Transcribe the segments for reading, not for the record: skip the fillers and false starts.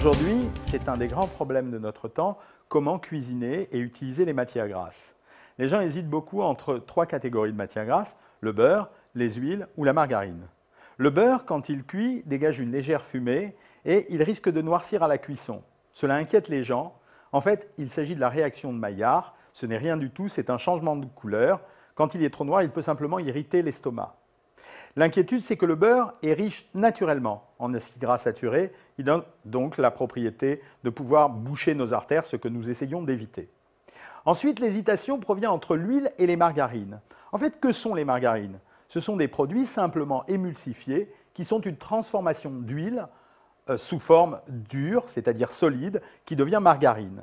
Aujourd'hui, c'est un des grands problèmes de notre temps, comment cuisiner et utiliser les matières grasses. Les gens hésitent beaucoup entre trois catégories de matières grasses, le beurre, les huiles ou la margarine. Le beurre, quand il cuit, dégage une légère fumée et il risque de noircir à la cuisson. Cela inquiète les gens. En fait, il s'agit de la réaction de Maillard. Ce n'est rien du tout, c'est un changement de couleur. Quand il est trop noir, il peut simplement irriter l'estomac. L'inquiétude, c'est que le beurre est riche naturellement en acides gras saturés. Il donne donc la propriété de pouvoir boucher nos artères, ce que nous essayons d'éviter. Ensuite, l'hésitation provient entre l'huile et les margarines. En fait, que sont les margarines? Ce sont des produits simplement émulsifiés qui sont une transformation d'huile sous forme dure, c'est-à-dire solide, qui devient margarine.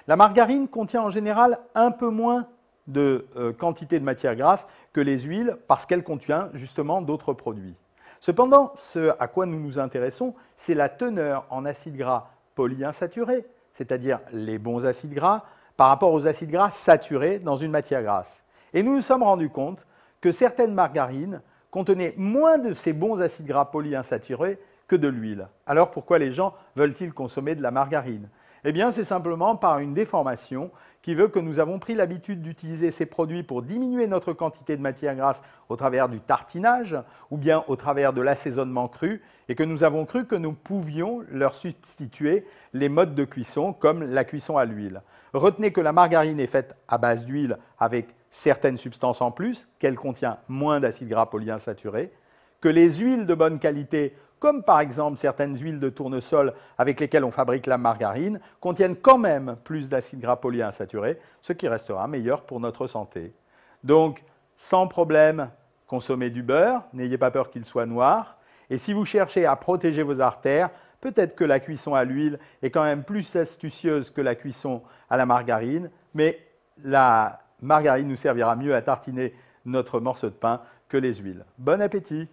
La margarine contient en général un peu moins de quantité de matière grasse que les huiles parce qu'elle contient justement d'autres produits. Cependant, ce à quoi nous nous intéressons, c'est la teneur en acides gras polyinsaturés, c'est-à-dire les bons acides gras, par rapport aux acides gras saturés dans une matière grasse. Et nous nous sommes rendus compte que certaines margarines contenaient moins de ces bons acides gras polyinsaturés que de l'huile. Alors pourquoi les gens veulent-ils consommer de la margarine? Eh bien, c'est simplement par une déformation qui veut que nous avons pris l'habitude d'utiliser ces produits pour diminuer notre quantité de matière grasse au travers du tartinage ou bien au travers de l'assaisonnement cru et que nous avons cru que nous pouvions leur substituer les modes de cuisson comme la cuisson à l'huile. Retenez que la margarine est faite à base d'huile avec certaines substances en plus, qu'elle contient moins d'acides gras polyinsaturés, que les huiles de bonne qualité, comme par exemple certaines huiles de tournesol avec lesquelles on fabrique la margarine, contiennent quand même plus d'acides gras polyinsaturés, ce qui restera meilleur pour notre santé. Donc, sans problème, consommez du beurre, n'ayez pas peur qu'il soit noir. Et si vous cherchez à protéger vos artères, peut-être que la cuisson à l'huile est quand même plus astucieuse que la cuisson à la margarine, mais la margarine nous servira mieux à tartiner notre morceau de pain que les huiles. Bon appétit!